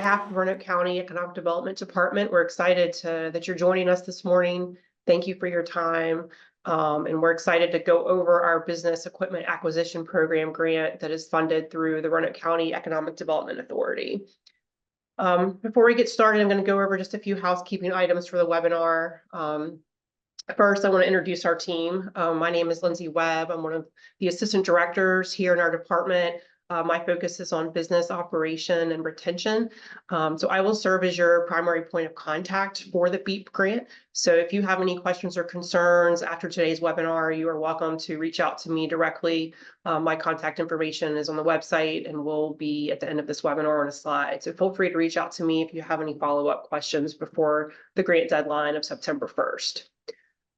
behalf of Roanoke County Economic Development Department, we're excited that you're joining us this morning. Thank you for your time. And we're excited to go over our Business Equipment Acquisition Program grant that is funded through the Roanoke County Economic Development Authority. Before we get started, I'm going to go over just a few housekeeping items for the webinar. First, I want to introduce our team. My name is Lindsay Webb. I'm one of the assistant directors here in our department. My focus is on business operation and retention. So I will serve as your primary point of contact for the BEAP grant. So if you have any questions or concerns after today's webinar, you are welcome to reach out to me directly. My contact information is on the website and will be at the end of this webinar on a slide. So feel free to reach out to me if you have any follow-up questions before the grant deadline of September 1st.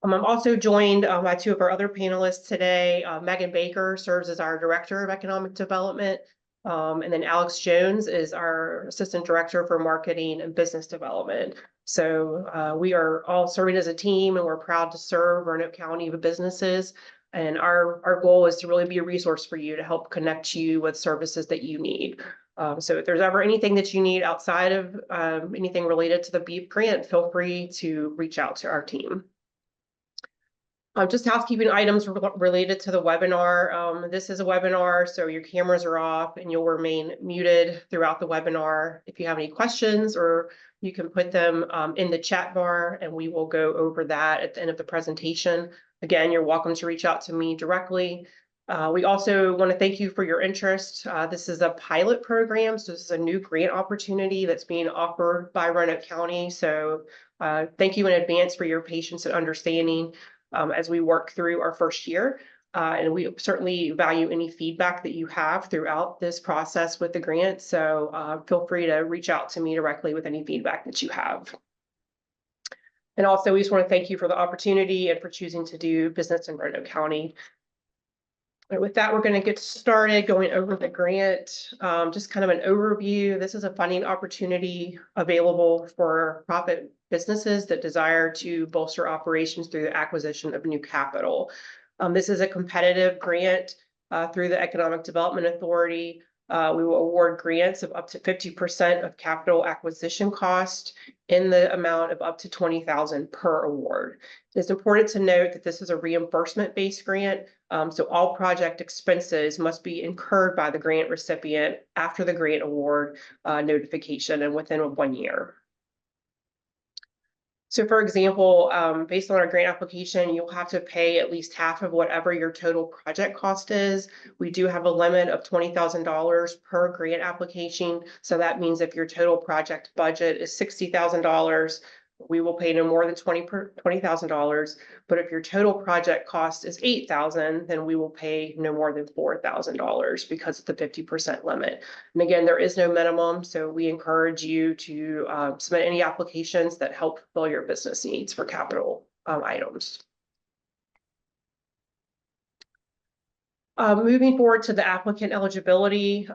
I'm also joined by two of our other panelists today. Megan Baker serves as our Director of Economic Development, and then Alex Jones is our Assistant Director for Marketing and Business Development. So we are all serving as a team, and we're proud to serve Roanoke County businesses. And our goal is to really be a resource for you to help connect you with services that you need. So if there's ever anything that you need outside of anything related to the BEAP grant, feel free to reach out to our team. Just housekeeping items related to the webinar. This is a webinar, so your cameras are off and you'll remain muted throughout the webinar. If you have any questions, or you can put them in the chat bar and we will go over that at the end of the presentation. Again, you're welcome to reach out to me directly. We also want to thank you for your interest. This is a pilot program, so this is a new grant opportunity that's being offered by Roanoke County. So thank you in advance for your patience and understanding as we work through our first year. And we certainly value any feedback that you have throughout this process with the grant. So feel free to reach out to me directly with any feedback that you have. And also, we just want to thank you for the opportunity and for choosing to do business in Roanoke County. And with that, we're going to get started going over the grant. Just kind of an overview. This is a funding opportunity available for profit businesses that desire to bolster operations through the acquisition of new capital. This is a competitive grant through the Economic Development Authority. We will award grants of up to 50% of capital acquisition cost in the amount of up to $20,000 per award. It's important to note that this is a reimbursement-based grant, so all project expenses must be incurred by the grant recipient after the grant award notification and within 1 year. So for example, based on our grant application, you'll have to pay at least half of whatever your total project cost is. We do have a limit of $20,000 per grant application. So that means if your total project budget is $60,000, we will pay no more than $20,000. But if your total project cost is $8,000, then we will pay no more than $4,000 because of the 50% limit. And again, there is no minimum, so we encourage you to submit any applications that help fill your business needs for capital items. Moving forward to the applicant eligibility,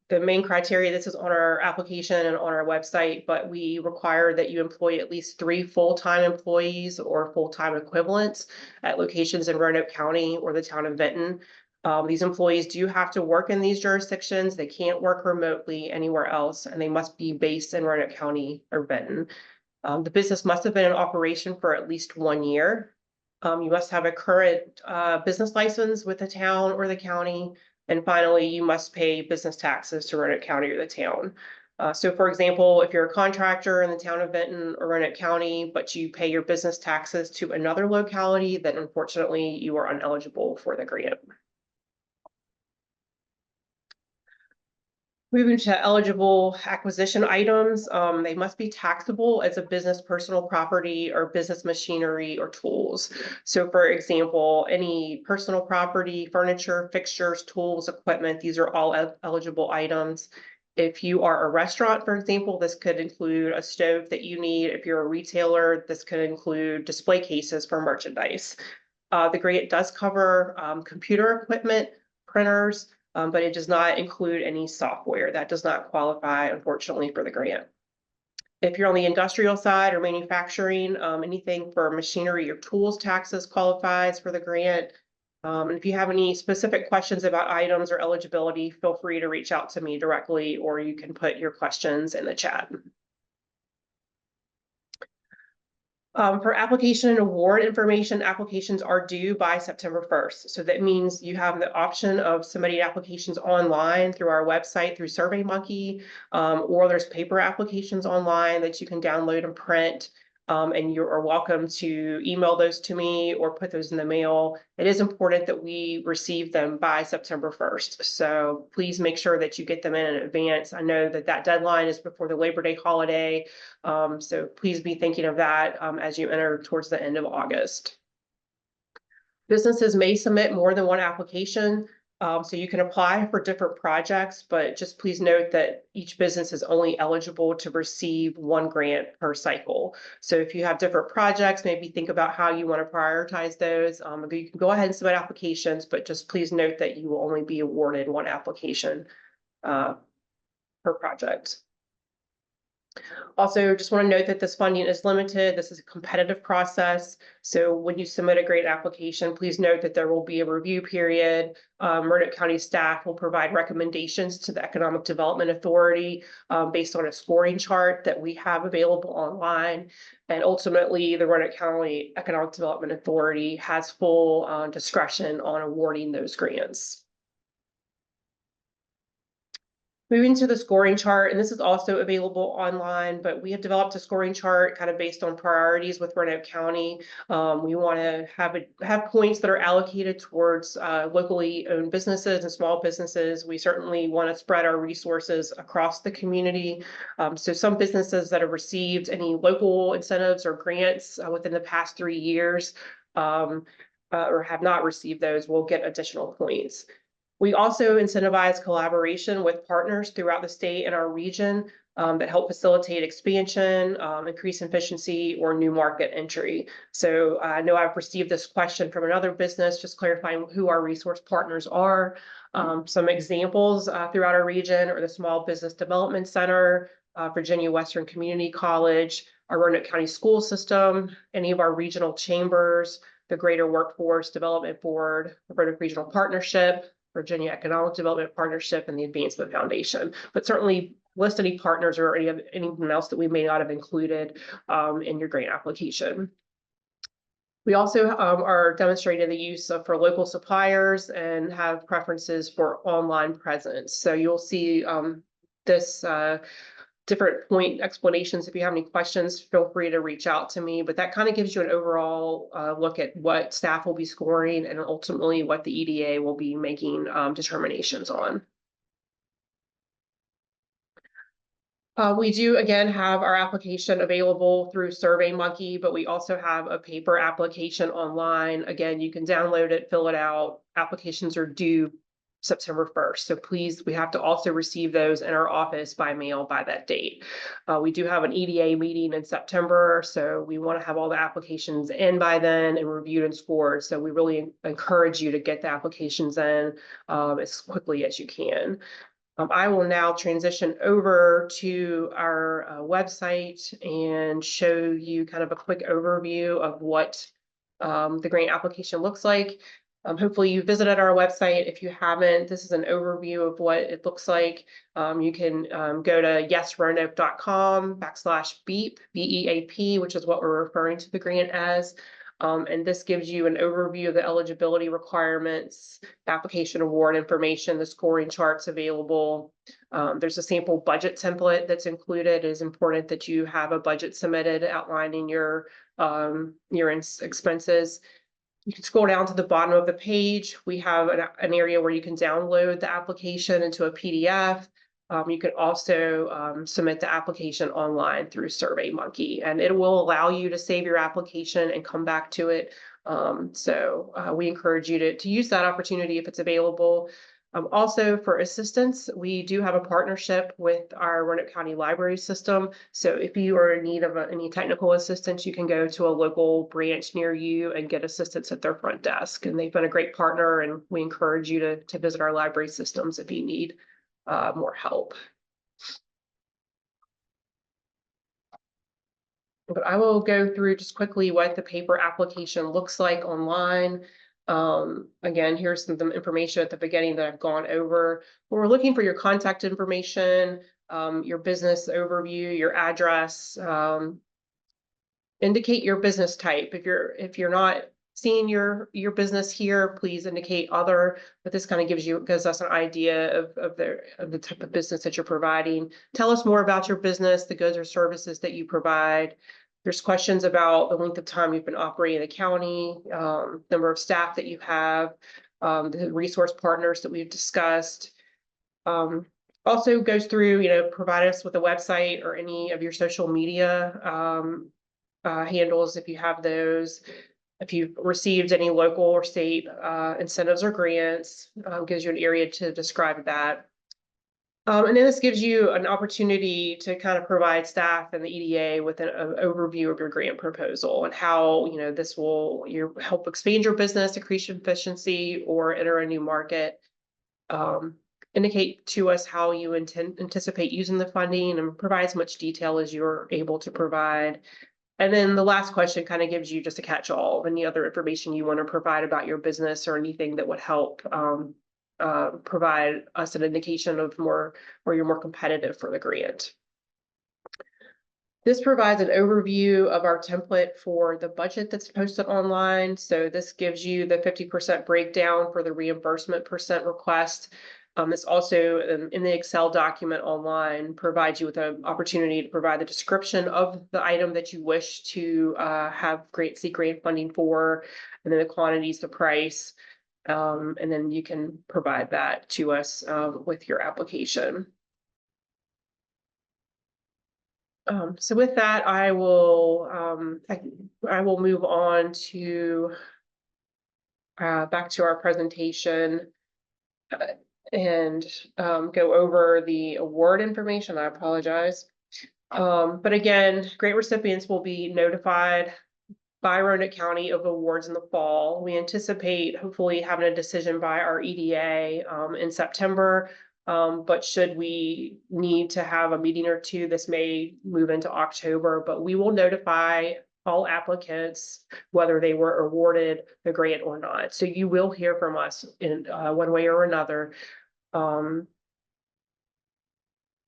the main criteria, this is on our application and on our website, but we require that you employ at least 3 full-time employees or full-time equivalents at locations in Roanoke County or the town of Benton. These employees do have to work in these jurisdictions. They can't work remotely anywhere else, and they must be based in Roanoke County or Benton. The business must have been in operation for at least 1 year. You must have a current business license with the town or the county. And finally, you must pay business taxes to Roanoke County or the town. So for example, if you're a contractor in the town of Benton or Roanoke County, but you pay your business taxes to another locality, then unfortunately you are ineligible for the grant. Moving to eligible acquisition items, they must be taxable as a business personal property or business machinery or tools. So for example, any personal property, furniture, fixtures, tools, equipment, these are all eligible items. If you are a restaurant, for example, this could include a stove that you need. If you're a retailer, this could include display cases for merchandise. The grant does cover computer equipment, printers, but it does not include any software. That does not qualify, unfortunately, for the grant. If you're on the industrial side or manufacturing, anything for machinery or tools taxes qualifies for the grant. And if you have any specific questions about items or eligibility, feel free to reach out to me directly, or you can put your questions in the chat. For application and award information, applications are due by September 1st. So that means you have the option of submitting applications online through our website, through SurveyMonkey, or there's paper applications online that you can download and print. And you are welcome to email those to me or put those in the mail. It is important that we receive them by September 1st. So please make sure that you get them in advance. I know that that deadline is before the Labor Day holiday. So please be thinking of that as you enter towards the end of August. Businesses may submit more than one application. So you can apply for different projects, but just please note that each business is only eligible to receive one grant per cycle. So if you have different projects, maybe think about how you want to prioritize those. You can go ahead and submit applications, but just please note that you will only be awarded one application per project. Also, just want to note that this funding is limited. This is a competitive process. So when you submit a grant application, please note that there will be a review period. Roanoke County staff will provide recommendations to the Economic Development Authority based on a scoring chart that we have available online. And ultimately, the Roanoke County Economic Development Authority has full discretion on awarding those grants. Moving to the scoring chart, and this is also available online, but we have developed a scoring chart kind of based on priorities with Roanoke County. We want to have points that are allocated towards locally owned businesses and small businesses. We certainly want to spread our resources across the community. So some businesses that have received any local incentives or grants within the past 3 years or have not received those will get additional points. We also incentivize collaboration with partners throughout the state and our region that help facilitate expansion, increase efficiency, or new market entry. So I know I've received this question from another business, just clarifying who our resource partners are. Some examples throughout our region are the Small Business Development Center, Virginia Western Community College, our Roanoke County School System, any of our regional chambers, the Greater Workforce Development Board, the Roanoke Regional Partnership, Virginia Economic Development Partnership, and the Advancement Foundation. But certainly list any partners or anyone else that we may not have included in your grant application. We also are demonstrating the use for local suppliers and have preferences for online presence. So you'll see this different point explanations. If you have any questions, feel free to reach out to me, but that kind of gives you an overall look at what staff will be scoring and ultimately what the EDA will be making determinations on. We do, again, have our application available through SurveyMonkey, but we also have a paper application online. Again, you can download it, fill it out. Applications are due September 1st. So please, we have to also receive those in our office by mail by that date. We do have an EDA meeting in September, so we want to have all the applications in by then and reviewed and scored. So we really encourage you to get the applications in as quickly as you can. I will now transition over to our website and show you kind of a quick overview of what the grant application looks like. Hopefully you visited our website. If you haven't, this is an overview of what it looks like. You can go to yesroanoke.com/BEAP, BEAP, which is what we're referring to the grant as. And this gives you an overview of the eligibility requirements, application award information, the scoring charts available. There's a sample budget template that's included. It is important that you have a budget submitted outlining your expenses. You can scroll down to the bottom of the page. We have an area where you can download the application into a PDF. You can also submit the application online through SurveyMonkey, and it will allow you to save your application and come back to it. We encourage you to use that opportunity if it's available. Also, for assistance, we do have a partnership with our Roanoke County Library System. So if you are in need of any technical assistance, you can go to a local branch near you and get assistance at their front desk. And they've been a great partner, and we encourage you to visit our library systems if you need more help. But I will go through just quickly what the paper application looks like online. Again, here's some information at the beginning that I've gone over. We're looking for your contact information, your business overview, your address, indicate your business type. If you're not seeing your business here, please indicate other, but this kind of gives us an idea of the type of business that you're providing. Tell us more about your business, the goods or services that you provide. There's questions about the length of time you've been operating the county, number of staff that you have, the resource partners that we've discussed. Also goes through, provide us with a website or any of your social media handles if you have those. If you've received any local or state incentives or grants, gives you an area to describe that. And then this gives you an opportunity to kind of provide staff and the EDA with an overview of your grant proposal and how this will help expand your business, increase efficiency, or enter a new market. Indicate to us how you anticipate using the funding and provide as much detail as you're able to provide. And then the last question kind of gives you just a catch-all of any other information you want to provide about your business or anything that would help provide us an indication of where you're more competitive for the grant. This provides an overview of our template for the budget that's posted online. So this gives you the 50% breakdown for the reimbursement percent request. This also in the Excel document online provides you with an opportunity to provide the description of the item that you wish to seek grant funding for, and then the quantities, the price, and then you can provide that to us with your application. So with that, I will move on to back to our presentation. And go over the award information. I apologize. But again, grant recipients will be notified by Roanoke County of awards in the fall. We anticipate hopefully having a decision by our EDA in September. But should we need to have a meeting or two, this may move into October, but we will notify all applicants whether they were awarded the grant or not. So you will hear from us in one way or another.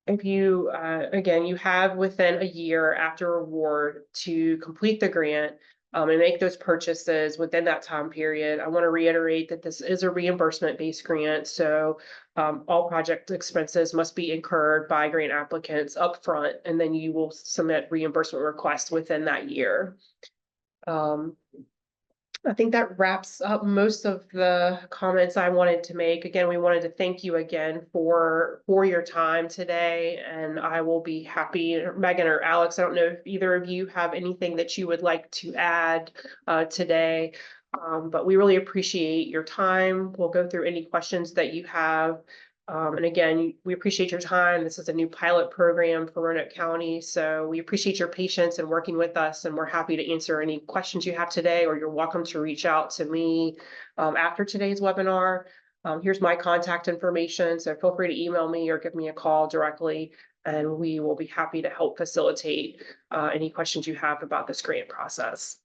If you, again, you have within a year after award to complete the grant and make those purchases within that time period. I want to reiterate that this is a reimbursement-based grant, so all project expenses must be incurred by grant applicants upfront, and then you will submit reimbursement requests within that year. I think that wraps up most of the comments I wanted to make. Again, we wanted to thank you again for your time today, and I will be happy. Megan or Alex, I don't know if either of you have anything that you would like to add today, but we really appreciate your time. We'll go through any questions that you have. And again, we appreciate your time. This is a new pilot program for Roanoke County, so we appreciate your patience in working with us, and we're happy to answer any questions you have today, or you're welcome to reach out to me after today's webinar. Here's my contact information, so feel free to email me or give me a call directly, and we will be happy to help facilitate any questions you have about this grant process.